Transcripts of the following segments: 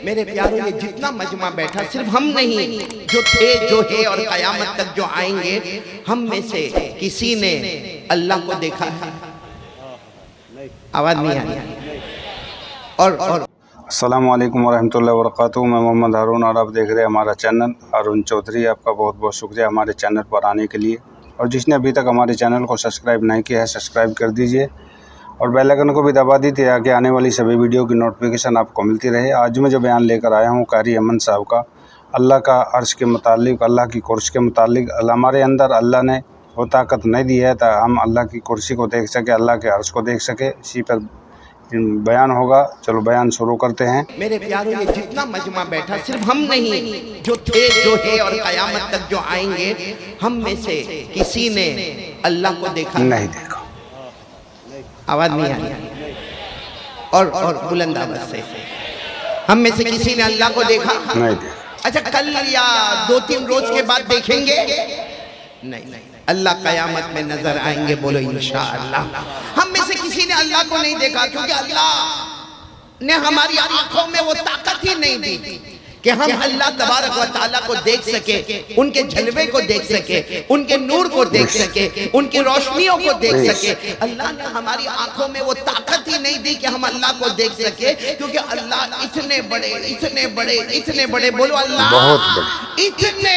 میرے پیاروں یہ جتنا مجمع بیٹھا صرف ہم نہیں، جو تھے جو ہے اور قیامت تک جو آئیں گے، ہم میں سے کسی نے اللہ کو دیکھا ہے؟ آواز نہیں آئی؟ اور السلام علیکم ورحمۃ اللہ وبرکاتہ۔ میں محمد ہارون اور آپ دیکھ رہے ہیں ہمارا چینل ہارون چودھری۔ آپ کا بہت بہت شکریہ ہمارے چینل پر آنے کے لیے، اور جس نے ابھی تک ہمارے چینل کو سبسکرائب نہیں کیا ہے سبسکرائب کر دیجئے اور بیل آئیکن کو بھی دبا دیجئے تاکہ آنے والی سبھی ویڈیو کی نوٹیفیکیشن آپ کو ملتی رہے۔ آج میں جو بیان لے کر آیا ہوں قاری امن صاحب کا، اللہ کا عرش کے متعلق، اللہ کی کرسی کے متعلق۔ ہمارے اندر اللہ نے وہ طاقت نہیں دی ہے تا ہم اللہ کی کرسی کو دیکھ سکے، اللہ کے عرش کو دیکھ سکے۔ اسی پر بیان ہوگا، چلو بیان شروع کرتے ہیں۔ میرے پیاروں یہ جتنا مجمع بیٹھا صرف ہم نہیں، جو تھے جو ہے اور قیامت تک جو آئیں گے، ہم میں سے کسی نے اللہ کو دیکھا نہیں دیکھا؟ آواز نہیں آئی؟ اور بلند آواز سے، ہم میں سے کسی نے اللہ کو دیکھا؟ نہیں دیکھا۔ اچھا کل یا 2-3 روز کے بعد دیکھیں گے؟ نہیں، اللہ قیامت میں نظر آئیں گے، بولو انشاءاللہ۔ ہم میں سے کسی نے اللہ کو نہیں دیکھا کیونکہ اللہ نے ہماری آنکھوں میں وہ طاقت ہی نہیں دی کہ ہم اللہ تبارک و تعالیٰ کو دیکھ سکے، ان کے جلوے کو دیکھ سکے، ان کے نور کو دیکھ سکے، ان کی روشنیوں کو دیکھ سکے۔ اللہ نے ہماری آنکھوں میں وہ طاقت ہی نہیں دی کہ ہم اللہ کو دیکھ سکے، کیونکہ اللہ اتنے بڑے بولو اللہ اتنے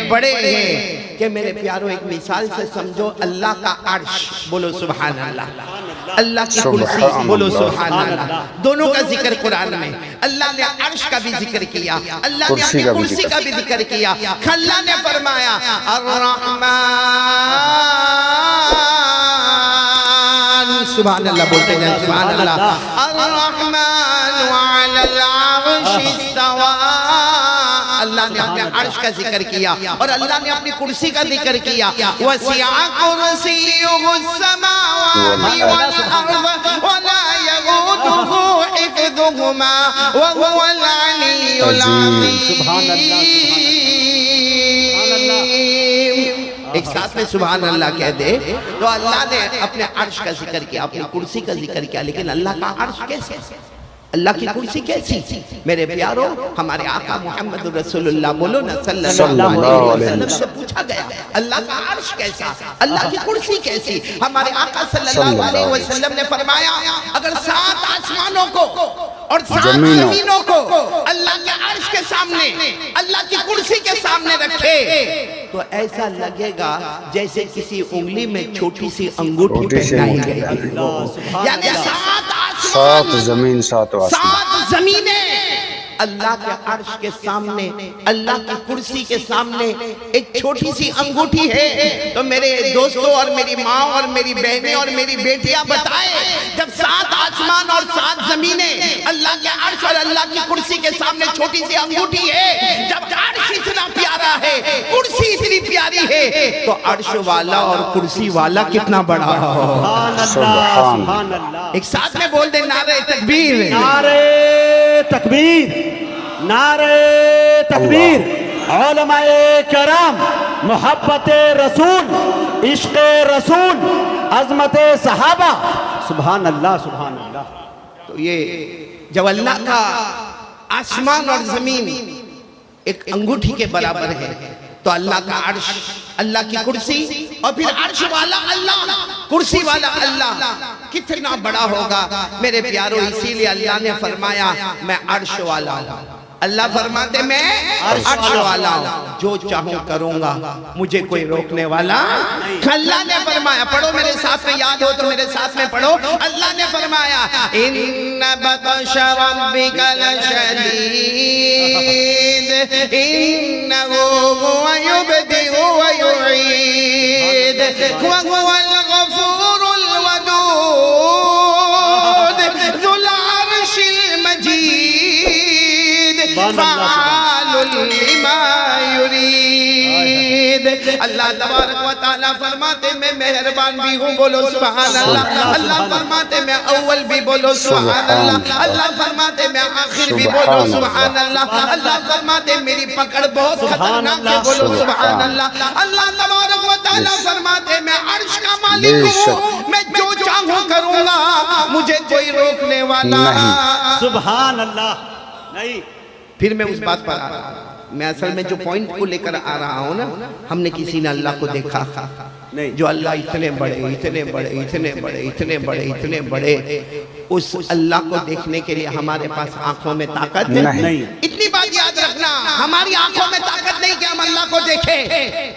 بڑے ہیں کہ میرے پیاروں ایک مثال سے سمجھو، اللہ کا عرش، بولو سبحان اللہ، اللہ کی کرسی، بولو سبحان اللہ، دونوں کا ذکر قرآن میں۔ اللہ نے عرش کا بھی ذکر کیا، اللہ نے اپنی کرسی کا بھی ذکر کیا۔ اللہ نے فرمایا الرحمن، سبحان اللہ بولتے جائیں، سبحان اللہ، الرحمن علی العرش استوى۔ اللہ نے اپنے عرش کا ذکر کیا اور اللہ نے اپنی کرسی کا ذکر کیا۔ وسع کرسیہ السماوات والارض ولا یئودہ حفظہما وهو العلی العظیم۔ سبحان اللہ، ایک ساتھ میں سبحان اللہ کہہ دے تو اللہ نے اپنے عرش کا ذکر کیا، اپنی کرسی کا ذکر کیا، لیکن اللہ کا عرش کیسے؟ اللہ کی کرسی کیسی؟ میرے پیاروں ہمارے آقا محمد رسول اللہ بولو نا صلی اللہ علیہ وسلم سے پوچھا گیا اللہ کا عرش کیسا، اللہ کی کرسی کیسی؟ ہمارے آقا صلی اللہ علیہ وسلم نے فرمایا اگر 7 آسمانوں کو اور 7 زمینوں کو اللہ کے عرش کے سامنے، اللہ کی کرسی کے سامنے رکھے تو ایسا لگے گا جیسے کسی انگلی میں چھوٹی سی انگوٹھی پہنائی گئی۔ یعنی 7 زمین 7 زمینیں اللہ کے عرش کے سامنے، اللہ کی کرسی کے سامنے ایک چھوٹی سی انگوٹھی ہے۔ تو میرے دوستوں اور میری ماں اور میری بہنیں اور میری بیٹیاں بتائیں، جب 7 آسمان اور 7 زمینیں اللہ کے عرش اور اللہ کی کرسی کے سامنے چھوٹی سی انگوٹھی ہے، جب عرش اتنا پیارا ہے، کرسی اتنی پیاری ہے، تو عرش والا اور کرسی والا کتنا بڑا ہو۔ سبحان اللہ۔ ایک ساتھ میں بول دیں نعرہ تکبیر، نعرہ تکبیر، نعرہ تکبیر۔ علماء کرام، محبت رسول، عشق رسول، عظمت صحابہ، سبحان اللہ سبحان اللہ۔ تو یہ جب اللہ کا آسمان اور زمین ایک انگوٹھی کے برابر ہے تو اللہ کا عرش، اللہ کی کرسی اور پھر عرش والا اللہ، کرسی والا اللہ کتنا بڑا ہوگا میرے پیاروں۔ اسی لئے اللہ نے فرمایا میں عرش والا ہوں۔ اللہ فرماتے میں عرش والا ہوں، جو چاہوں کروں گا، مجھے کوئی روکنے والا۔ اللہ نے فرمایا، پڑھو میرے ساتھ میں، یاد ہو تو میرے ساتھ میں پڑھو۔ اللہ نے فرمایا ان بطش ربک لشدید انہ هو یبدئ ویعید وهو الغفور الودود ذو العرش المجید فعال لما یرید۔ اللہ تبارک و تعالیٰ فرماتے میں مہربان بھی ہوں، بولو سبحان اللہ۔ اللہ فرماتے میں اول بھی، بولو سبحان اللہ۔ اللہ فرماتے میں آخر بھی، بولو سبحان اللہ۔ اللہ فرماتے میری پکڑ بہت خطرناک ہے، بولو سبحان اللہ۔ اللہ تبارک و تعالیٰ فرماتے میں عرش کا مالک ہوں، میں جو چاہوں کروں گا، مجھے کوئی روکنے والا سبحان اللہ نہیں۔ پھر میں اس بات پر آ رہا ہوں، میں اصل میں جو پوائنٹ کو لے کر آ رہا ہوں نا، ہم نے کسی نے اللہ کو دیکھا نہیں، جو اللہ اتنے بڑے اتنے بڑے اتنے بڑے اتنے بڑے اتنے بڑے، اس اللہ کو دیکھنے کے لیے ہمارے پاس آنکھوں میں طاقت نہیں۔ اتنی بات یاد رکھنا، ہماری آنکھوں میں طاقت نہیں کہ ہم اللہ کو دیکھیں،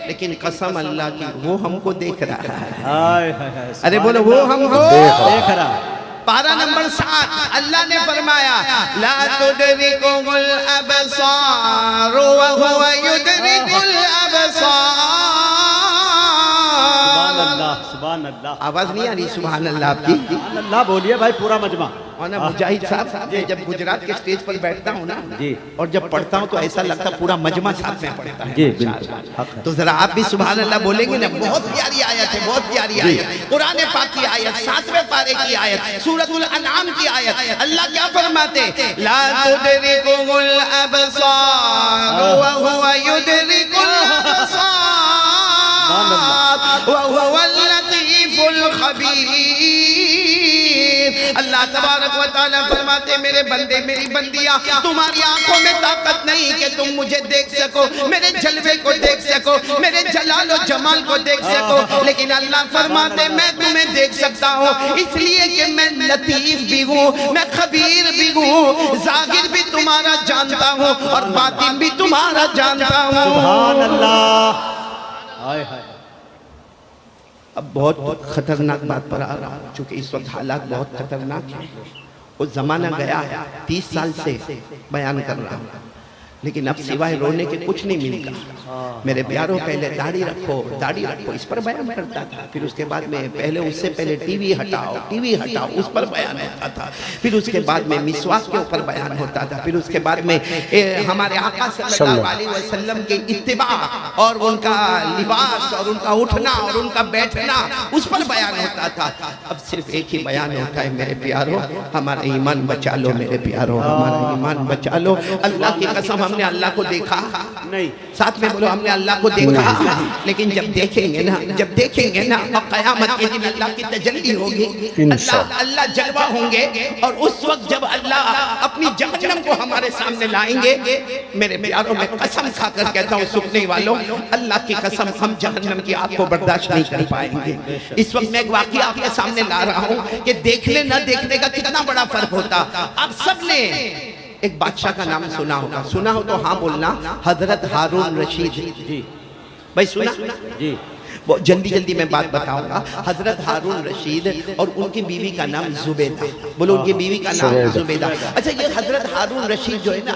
لیکن قسم اللہ کی وہ ہم کو دیکھ رہا ہے۔ ہائے ہائے ہائے، ارے بولو وہ ہم کو دیکھ رہا۔ پارہ نمبر 7 اللہ نے فرمایا لا تدرکہ الابصار وہو یدرک الابصار۔ سبحان اللہ، سبحان اللہ، آواز نہیں آ رہی سبحان اللہ آپ کی؟ سبحان اللہ بولیے بھائی، پورا مجمع۔ اور نا مجاہد صاحب، میں جب گجرات کے سٹیج پر بیٹھتا ہوں نا جی، اور جب پڑھتا ہوں تو ایسا لگتا پورا مجمع ساتھ میں پڑھتا ہے۔ جی بالکل، حق ہے۔ تو ذرا آپ بھی سبحان اللہ بولیں گے نا، بہت پیاری آیت ہے، بہت پیاری آیت، قرآن پاک کی آیت، 7ویں پارے کی آیت، سورۃ الانعام کی آیت۔ اللہ کیا فرماتے؟ لا تدرکہ الابصار وہو یدرک الابصار وہو اللطیف الخبیر۔ اللہ تبارک و تعالیٰ فرماتے میرے بندے میری بندیاں، تمہاری آنکھوں میں طاقت نہیں کہ تم مجھے دیکھ سکو، میرے جلوے کو دیکھ سکو، میرے جلال و جمال کو دیکھ سکو، لیکن اللہ فرماتے میں تمہیں دیکھ سکتا ہوں، اس لیے کہ میں لطیف بھی ہوں، میں خبیر بھی ہوں، ظاہر بھی تمہارا جانتا ہوں اور باطن بھی تمہارا جانتا ہوں۔ سبحان اللہ، ہائے ہائے۔ اب بہت خطرناک بات پر آ رہا ہوں، چونکہ اس وقت حالات بہت خطرناک ہیں۔ وہ زمانہ گیا ہے، 30 سال سے بیان کر رہا ہوں، لیکن اب سوائے رونے کے کچھ نہیں ملتا۔ میرے پیاروں پہلے داڑھی رکھو، داڑھی رکھو، اس پر بیان کرتا تھا، پھر اس کے بعد میں پہلے اس سے پہلے ٹی وی ہٹاؤ، ٹی وی ہٹاؤ، اس پر بیان ہوتا تھا، پھر اس کے بعد میں مسواک کے اوپر بیان ہوتا تھا، پھر اس کے بعد میں ہمارے آقا صلی اللہ علیہ وسلم کے اتباع اور ان کا لباس اور ان کا اٹھنا اور ان کا بیٹھنا اس پر بیان ہوتا تھا۔ اب صرف ایک ہی بیان ہوتا ہے میرے پیاروں، ہمارا ایمان بچا لو میرے پیاروں، ہمارا ایمان بچا لو۔ اللہ کی قسم ہم نے اللہ کو دیکھا نہیں، ساتھ میں بولو ہم نے اللہ کو دیکھا، لیکن جب دیکھیں گے نا، جب دیکھیں گے نا اور قیامت کے دن اللہ کی تجلی ہوگی، اللہ جلوہ ہوں گے، اور اس وقت جب اللہ اپنی جہنم کو ہمارے سامنے لائیں گے، میرے پیاروں میں قسم کھا کر کہتا ہوں سکنے والوں، اللہ کی قسم ہم جہنم کی آگ کو برداشت نہیں کر پائیں گے۔ اس وقت میں ایک واقعہ آپ کے سامنے لا رہا ہوں کہ دیکھنے نہ دیکھنے کا کتنا بڑا فرق ہوتا۔ آپ سب نے ایک بادشاہ کا نام سنا ہوگا، سنا ہو تو ہاں بولنا، حضرت ہارون رشید۔ جی بھائی سنا؟ جی، جلدی جلدی میں بات بتاؤں گا۔ حضرت ہارون رشید اور ان کی بیوی کا نام زبیدہ، بولو ان کی بیوی کا نام زبیدہ۔ اچھا یہ حضرت ہارون رشید جو ہے نا،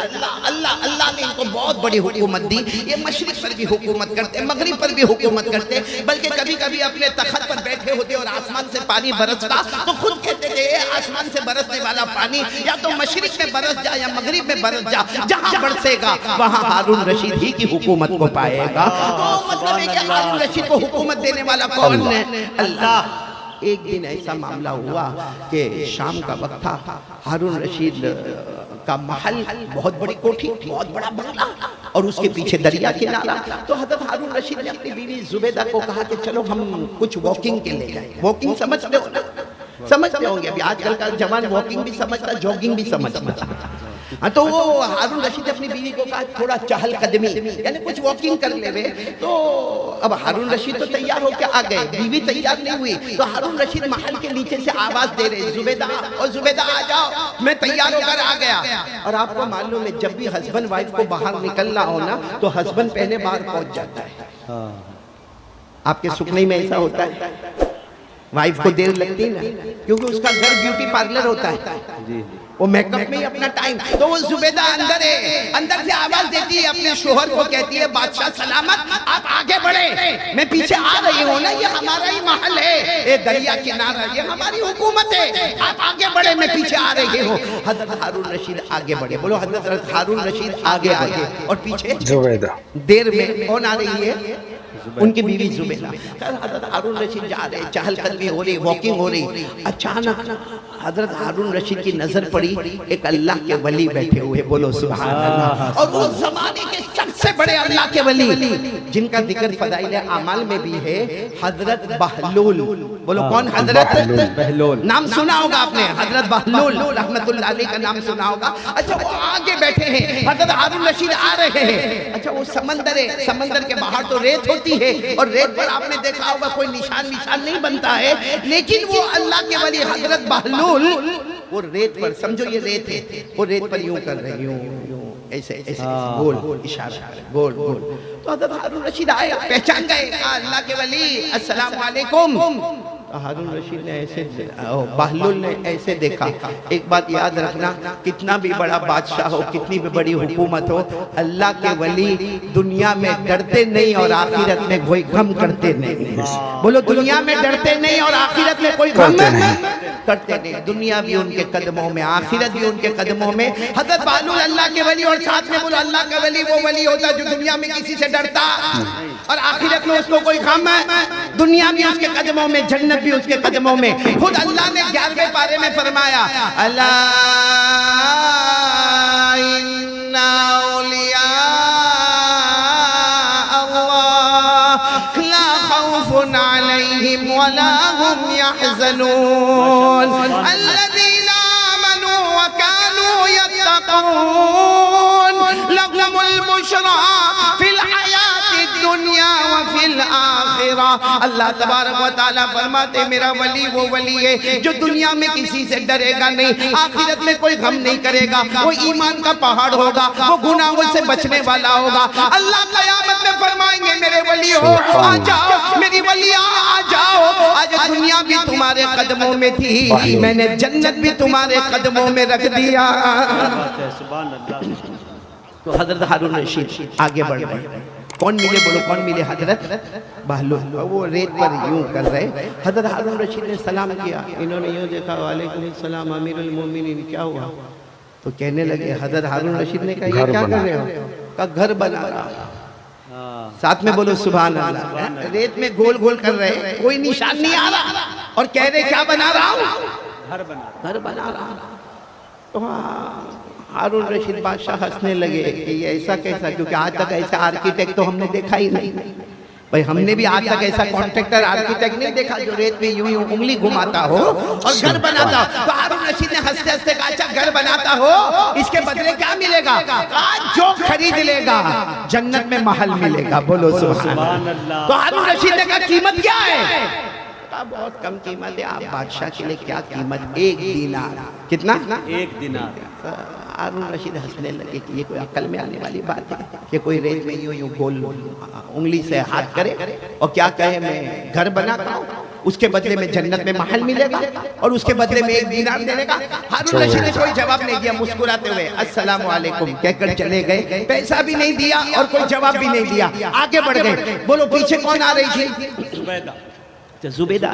اللہ نے ان کو بہت بڑی حکومت دی، یہ مشرق پر بھی حکومت کرتے، مغرب پر بھی حکومت کرتے، بلکہ کبھی کبھی اپنے تخت پر بیٹھے ہوتے اور آسمان سے پانی برستا تو خود کہتے تھے اے آسمان سے برسنے والا پانی یا تو مشرق میں برس جا یا مغرب میں برس جا، جہاں برسے گا وہاں ہارون رشید ہی کی حکومت کو پائے گا۔ تو مطلب ہے کہ ہارون رشید کو حکومت دینے والا کون ہے؟ اللہ۔ ایک دن ایسا معاملہ ہوا کہ شام کا وقت تھا، ہارون رشید کا محل، بہت بڑی کوٹھی، بہت بڑا بنگلہ اور اس کے پیچھے دریا کنارہ۔ تو حضرت ہارون رشید نے اپنی بیوی زبیدہ کو کہا کہ چلو ہم کچھ واکنگ کے لے جائیں۔ واکنگ سمجھتے ہو نا؟ سمجھتے ہوں گے، ابھی آج کل کا جوان واکنگ بھی سمجھتا، جوگنگ بھی سمجھتا۔ تو وہ ہارون رشید اپنی بیوی کو کہا تھوڑا چہل قدمی، یعنی کچھ واکنگ کر لے رہے۔ تو اب ہارون رشید تو تیار ہو کے آ گئے، بیوی تیار نہیں ہوئی، تو ہارون رشید محل کے نیچے سے آواز دے رہے زبیدہ، اور زبیدہ آ جاؤ، میں تیار ہو کر آ گیا۔ اور آپ کو معلوم ہے جب بھی ہسبینڈ وائف کو باہر نکلنا ہو نا تو ہسبینڈ پہلے باہر پہنچ جاتا ہے۔ آپ کے سکنے میں ایسا ہوتا ہے؟ وائف کو دیر لگتی ہے نا، کیونکہ اس کا گھر بیوٹی پارلر ہوتا ہے، وہ میک اپ میں ہی اپنا ٹائم، تو وہ زبیدہ اندر ہے، اندر سے آواز دیتی ہے اپنے شوہر کو، کہتی ہے بادشاہ سلامت، آپ آگے بڑھے، میں پیچھے آ رہی ہوں نا، یہ ہمارا ہی محل ہے، یہ دریا کنارہ، یہ ہماری حکومت ہے، آپ آگے بڑھے، میں پیچھے آ رہی ہوں۔ حضرت ہارون رشید آگے بڑھے، بولو حضرت ہارون رشید آگے آگے، اور پیچھے زبیدہ دیر میں کون آ رہی ہے؟ ان کی بیوی زبیدہ۔ حضرت ہارون رشید جا رہے، چہل قدمی ہو رہی، واکنگ ہو رہی، اچانک حضرت ہارون رشید کی نظر پڑی ایک اللہ کے ولی بیٹھے ہوئے، بولو سبحان اللہ، اور اس زمانے کے سب سے سے بڑے اللہ کے ولی جن کا ذکر فضائل اعمال میں بھی ہے، حضرت بہلول. بولو کون؟ حضرت بہلول. نام سنا ہوگا آپ نے، حضرت بہلول رحمت اللہ علیہ کا نام سنا ہوگا. اچھا وہ آگے بیٹھے ہیں، حضرت ہارون رشید آ رہے ہیں. اچھا وہ سمندر ہے، سمندر کے باہر تو ریت ہوتی ہے اور ریت پر آپ نے دیکھا ہوگا کوئی نشان نہیں بنتا ہے، لیکن وہ اللہ کے ولی حضرت بہلول وہ ریت پر، سمجھو یہ ریت ہے، وہ ریت پر یوں کر رہے ہیں، یوں ایسے گول اشارہ کر رہے ہیں، گول. تو حضرت ہارون رشید آئے، پہچان گئے، کہا اللہ کے ولی السلام علیکم. ہارون رشید نے ایسے، بہلول نے ایسے دیکھا. ایک بات یاد رکھنا، کتنا بھی بڑا بادشاہ ہو، کتنی بھی بڑی حکومت ہو، اللہ کے ولی دنیا میں ڈرتے نہیں اور آخرت میں کوئی غم کرتے نہیں. بولو دنیا میں ڈرتے نہیں اور آخرت میں کوئی غم کرتے نہیں. دنیا بھی ان کے قدموں میں، آخرت بھی ان کے قدموں میں. حضرت بہلول اللہ کے ولی، اور ساتھ میں بولو اللہ کا ولی وہ ولی ہوتا جو دنیا میں کسی سے ڈرتا اور آخرت میں اس کو کوئی غم ہے. دنیا بھی اس کے قدموں میں، جنت بھی اس کے قدموں میں. خود اللہ نے 11ویں پارے میں فرمایا الا ان اولیاء اللہ لا خوف علیہم ولا هم يحزنون الذین آمنوا وكانوا يتقون لهم البشرى في الحیات الدنیا وفی الآخرہ. اللہ تبارک و تعالیٰ فرماتے میرا ولی وہ ولی ہے جو دنیا میں کسی سے ڈرے گا نہیں، آخرت میں کوئی غم نہیں کرے گا، وہ ایمان کا پہاڑ ہوگا، وہ گناہوں سے بچنے والا ہوگا. اللہ قیامت میں فرمائیں گے میرے ولی ہو آ جاؤ، میری ولی آ جاؤ. آج دنیا بھی تمہارے قدموں میں تھی، میں نے جنت بھی تمہارے قدموں میں رکھ دیا. سبحان اللہ. تو حضرت ہارون رشید آگے بڑھ گئے. کون ملے؟ بولو کون ملے؟ حضرت بہلول. وہ ریت پر یوں کر رہے. حضرت ہارون رشید نے سلام کیا، انہوں نے یوں دیکھا وعلیکم السلام امیر المومنین، کیا ہوا؟ تو کہنے لگے، حضرت ہارون رشید نے کہا یہ کیا کر رہے ہو؟ کہا گھر بنا رہا. ساتھ میں بولو سبحان اللہ. ریت میں گول گول کر رہے، کوئی نشان نہیں آ رہا اور کہہ رہے کیا بنا رہا ہوں؟ گھر بنا رہا. تو ہارون رشید بادشاہ ہنسنے لگے کہ یہ ایسا کیسا، کیونکہ آج تک ایسا آرکیٹیکٹ تو ہم نے دیکھا ہی نہیں. بھئی ہم نے بھی آج تک ایسا کانٹریکٹر آرکیٹیکٹ نہیں دیکھا جو ریت میں یوں انگلی گھماتا ہو اور گھر بناتا ہو. تو ہارون رشید نے ہنستے ہنستے کہا اچھا گھر بناتا ہو، اس کے بدلے کیا ملے گا؟ آج جو خرید لے گا جنت میں محل ملے گا. بولو سبحان اللہ. تو ہارون رشید نے کہا قیمت کیا ہے؟ بہت کم قیمت ہے. آپ بادشاہ کے لیے کیا قیمت؟ 1 دینار. کتنا؟ 1 دینار. ہارون رشید ہنسنے لگے کہ یہ کوئی عقل میں آنے والی بات ہے کہ کوئی ریت میں یوں گول انگلی سے ہاتھ کرے اور کیا کہے میں گھر بناتا ہوں، اس کے بدلے میں جنت میں محل ملے گا اور اس کے بدلے میں 1 دینار دینے گا. ہارون رشید نے کوئی جواب نہیں دیا، مسکراتے ہوئے السلام علیکم کہہ کر چلے گئے. پیسہ بھی نہیں دیا اور کوئی جواب بھی نہیں دیا، آگے بڑھ گئے. بولو پیچھے کون آ رہی تھی؟ زبیدہ.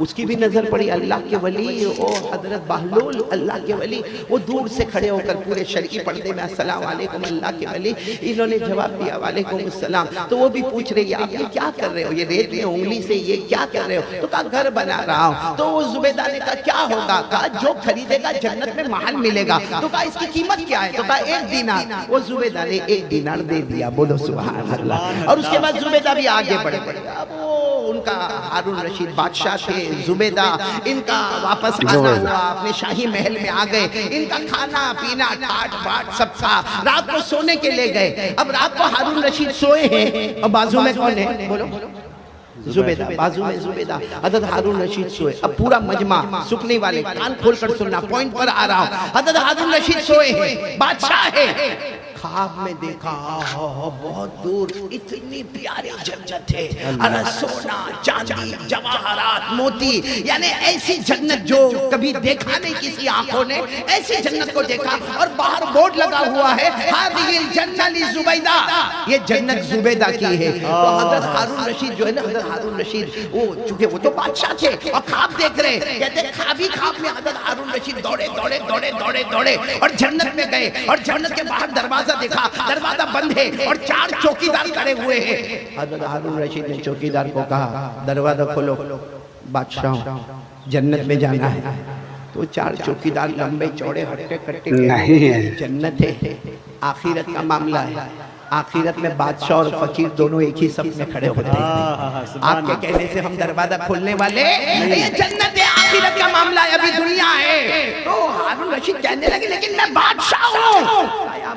اس کی بھی نظر پڑی اللہ کے ولی او حضرت بہلول اللہ کے ولی. وہ دور سے کھڑے ہو کر پورے شرعی پردے میں السلام علیکم اللہ کے ولی. انہوں نے جواب دیا وعلیکم السلام. تو وہ بھی پوچھ رہی ہے آپ یہ کیا کر رہے ہو؟ یہ ریت میں انگلی سے یہ کیا کر رہے ہو؟ تو کہا گھر بنا رہا ہوں. تو وہ زبیدہ نے کہا کیا ہوگا؟ کہا جو خریدے گا جنت میں محل ملے گا. تو کہا اس کی قیمت کیا ہے؟ تو کہا 1 دینار. وہ زبیدہ نے 1 دینار دے دیا. بولو سبحان اللہ. اور اس کے بعد زبیدہ بھی آگے بڑھ گئی. اب وہ ان کا ہارون رشید بادشاہ تھے، زبیدہ ان کا واپس آنا ہوا، اپنے شاہی محل میں آ گئے. ان کا کھانا پینا ٹھاٹ باٹ سب تھا. رات کو سونے کے لے گئے. اب رات کو ہارون رشید سوئے ہیں اور بازو میں کون ہے؟ بولو زبیدہ. بازو میں زبیدہ. حضرت ہارون رشید سوئے. اب پورا مجمع سکنے والے کان کھول کر سننا، پوائنٹ پر آ رہا ہوں. حضرت ہارون رشید سوئے ہیں، بادشاہ ہے. خواب میں دیکھا بہت دور اتنی پیاری جنت ہے، سونا چاندی جواہرات موتی، یعنی ایسی جنت جو کبھی دیکھا نہیں کسی آنکھوں نے. ایسی جنت کو دیکھا اور باہر بورڈ لگا ہوا ہے ہذہ الجنہ لزبیدہ، یہ جنت زبیدہ کی ہے. تو حضرت ہارون رشید جو ہے نا، حضرت ہارون رشید وہ چونکہ وہ تو بادشاہ تھے اور خواب دیکھ رہے، کہتے خوابی خواب میں حضرت ہارون رشید دوڑے دوڑے دوڑے دوڑے دوڑے اور جنت میں گئے. اور جنت کے باہر دروازہ دیکھا، دروازہ بند ہے اور 4 چوکیدار کھڑے ہوئے ہیں. حضرت ہارون رشید نے چوکیدار کو کہا دروازہ کھولو، بادشاہ جنت میں جانا ہے. تو 4 چوکیدار لمبے چوڑے ہٹے کٹے کہتے ہیں جنت ہے، آخرت کا معاملہ ہے. آخرت میں بادشاہ اور فقیر دونوں ایک ہی صف میں کھڑے ہوتے ہیں. آپ کے کہنے سے ہم دروازہ کھولنے والے, یہ جنت آخرت کا معاملہ ہے, ابھی دنیا ہے. تو ہارون رشید کہنے لگے لیکن میں بادشاہ ہوں.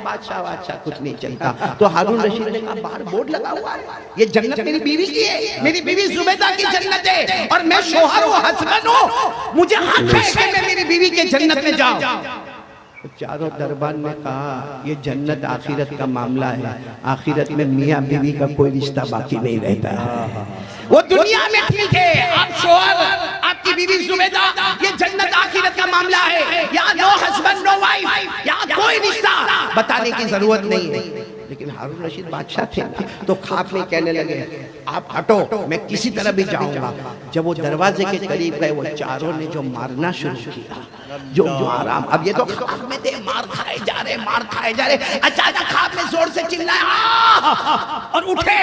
بادشاہ کچھ نہیں چلتا. تو ہارون رشید نے کہا باہر بورڈ لگا ہوا ہے, یہ جنت میری بیوی کی ہے, میری بیوی زبیدہ کی جنت ہے, اور میں شوہر ہوں, ہسبینڈ ہوں, مجھے حق ہے کہ میں میری بیوی کے جنت میں جاؤں. چاروں دربار نے کہا یہ جنت آخرت کا معاملہ ہے, آخرت میں میاں بیوی کا کوئی رشتہ باقی نہیں رہتا ہے. وہ دنیا میں ٹھیک ہے, آپ شوہر, آپ کی بیوی زبیدہ, یہ جنت آخرت کا معاملہ ہے, یہاں نو ہسبینڈ نو وائف, یہاں کوئی رشتہ بتانے کی ضرورت نہیں ہے. لیکن ہارون رشید بادشاہ تھے تو خواب میں کہنے لگے آپ ہٹو, میں کسی طرح بھی جاؤں گا. جب وہ دروازے کے قریب گئے, وہ چاروں نے جو مارنا شروع کیا, جو مارا, اب یہ تو خواب میں تھے, مار کھائے جا رہے. اچانک خواب میں زور سے چلایا اور اٹھے,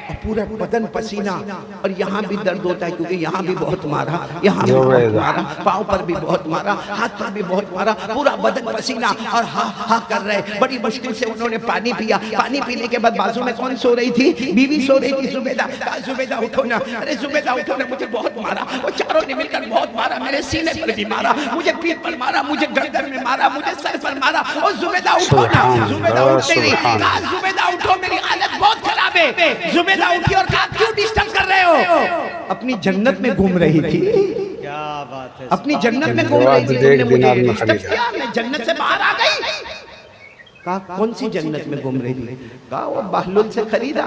اور پورا بدن پسینہ, اور یہاں بھی درد ہوتا ہے کیونکہ یہاں بھی بہت مارا, یہاں بھی بہت مارا, پاؤں پر بھی بہت مارا, ہاتھ پر بھی بہت مارا, پورا بدن پسینہ, اور ہاں کر رہے. بڑی مشکل سے انہوں نے پانی پیا. پانی پینے کے بعد بازو میں کون سو رہی تھی؟ بیوی سو رہی تھی, زبیدہ. زبیدہ اٹھو نا, ارے زبیدہ اٹھو نا, مجھے بہت مارا, وہ چاروں نے مل کر بہت مارا, میرے سینے پر بھی مارا, مجھے پیٹھ پر مارا, مجھے گردن میں مارا, مجھے سر پر مارا. اور زبیدہ اٹھو نا. زبیدہ اٹھ نہیں رہی. کہا زبیدہ اٹھو, میری حالت بہت خراب ہے. زبیدہ اٹھی اور کہا کیوں ڈسٹرب کر رہے ہو؟ اپنی جنت میں گھوم رہی تھی, کیا بات ہے, اپنی جنت میں گھوم رہی تھی, تم نے مجھے ڈسٹرب کیا, میں جنت سے باہر آ گئی. کہا کون سی جنت میں گھوم رہی تھی؟ کہا وہ بہلول سے خریدا,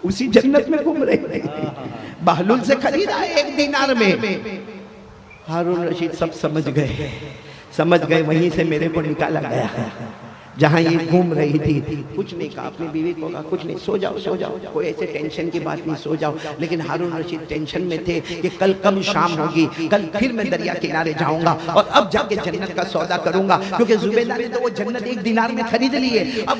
اسی جنت میں گھوم رہی تھی, بہلول سے خریدا 1 دینار میں. ہارون رشید سب سمجھ گئے, وہیں سے میرے کو نکالا گیا جہاں یہ گھوم رہی تھی. کچھ نہیں کہا, اپنی بیوی کو کہا کچھ نہیں, سو جاؤ, کوئی ایسے ٹینشن کی بات نہیں, سو جاؤ. لیکن ہارون رشید ٹینشن میں تھے کہ کل کم شام ہوگی, کل پھر میں دریا کنارے جاؤں گا, اور اب جا کے جنت کا سودا کروں گا, کیونکہ زبیدہ نے تو وہ جنت 1 دینار میں خرید لی ہے. اب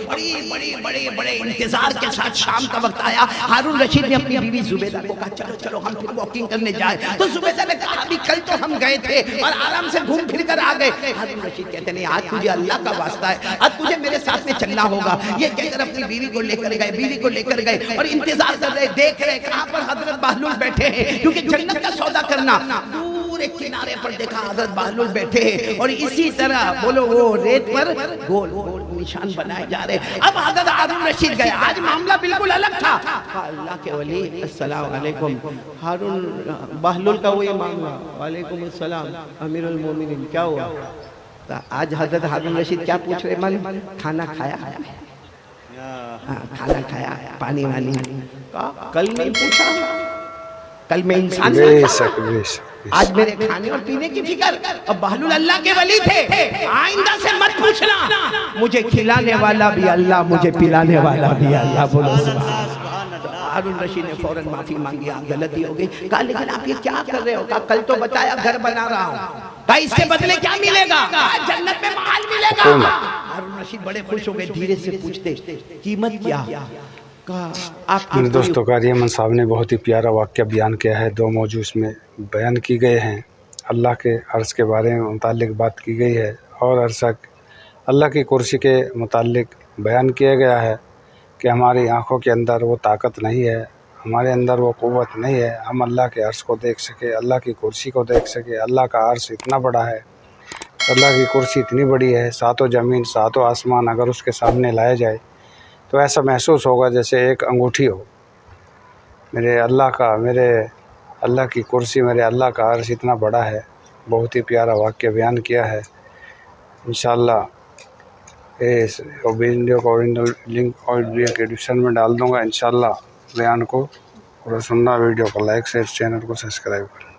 بڑے انتظار کے ساتھ شام کا وقت آیا. ہارون رشید نے اپنی بیوی زبیدہ کو کہا چلو ہم پھر واکنگ کرنے جائیں. تو زبیدہ نے کہا ابھی کل تو ہم گئے تھے اور آرام سے گھوم پھر کر آ گئے. ہارون رشید کہتے نہیں, آج تجھے اللہ کا واسطہ ہے, آج تجھے میرے ساتھ میں چلنا ہوگا. یہ کہہ کر اپنی بیوی کو لے کر گئے, اور انتظار کر رہے, دیکھ رہے کہاں پر حضرت بہلول بیٹھے ہیں, کیونکہ جنت کا سودا کرنا. دور ایک کنارے پر دیکھا حضرت بہلول بیٹھے ہیں, اور اسی طرح بولو وہ ریت پر گول نشان بنائے جا رہے. اب حضرت ہارون رشید گئے, آج معاملہ بالکل الگ تھا. اللہ کے ولی السلام علیکم. ہارون بہلول کا وہی معاملہ, وعلیکم السلام امیر المومنین, کیا ہوا؟ آج حضرت ہارون رشید کیا پوچھ رہے معلوم؟ کھانا کھایا؟ کھانا کھایا, پانی وانی؟ کل نہیں پوچھا, کل میں انسان آج میرے کھانے اور پینے کی فکر. اب بہلول اللہ کے ولی تھے, آئندہ سے مت پوچھنا, مجھے کھلانے والا بھی اللہ, مجھے پلانے والا بھی اللہ. بولو سبحان. ہارون رشید نے فوراً معافی مانگی, غلطی ہو گئی. کہا لیکن آپ یہ کیا کر رہے ہو؟ کہا کل تو بتایا گھر بنا رہا ہوں. کہا اس کے بدلے کیا ملے گا؟ کہا جنت میں محل ملے گا. ہارون رشید بڑے خوش ہو گئے, دھیرے سے پوچھتے قیمت کیا؟ کہا آپ میرے دوستو قاری امن صاحب نے بہت ہی پیارا واقعہ بیان کیا ہے. 2 موضوع اس میں بیان کی گئے ہیں. اللہ کے عرش کے بارے میں متعلق بات کی گئی ہے, اور عرشک اللہ کی کرسی کے متعلق بیان کیا گیا ہے کہ ہماری آنکھوں کے اندر وہ طاقت نہیں ہے, ہمارے اندر وہ قوت نہیں ہے, ہم اللہ کے عرش کو دیکھ سکے, اللہ کی کرسی کو دیکھ سکے. اللہ کا عرش اتنا بڑا ہے, اللہ کی کرسی اتنی بڑی ہے, 7 زمین 7 آسمان اگر اس کے سامنے لایا جائے تو ایسا محسوس ہوگا جیسے ایک انگوٹھی ہو. میرے اللہ کی کرسی, میرے اللہ کا عرش اتنا بڑا ہے. بہت ہی پیارا واقعہ بیان کیا ہے. انشاءاللہ اس ویڈیو کو اوریجنل لنک اور ویڈیو کے ڈسکرپشن میں ڈال دوں گا. انشاءاللہ بیان کو پورا سننا, ویڈیو کو لائک شیئر, چینل کو سبسکرائب کریں.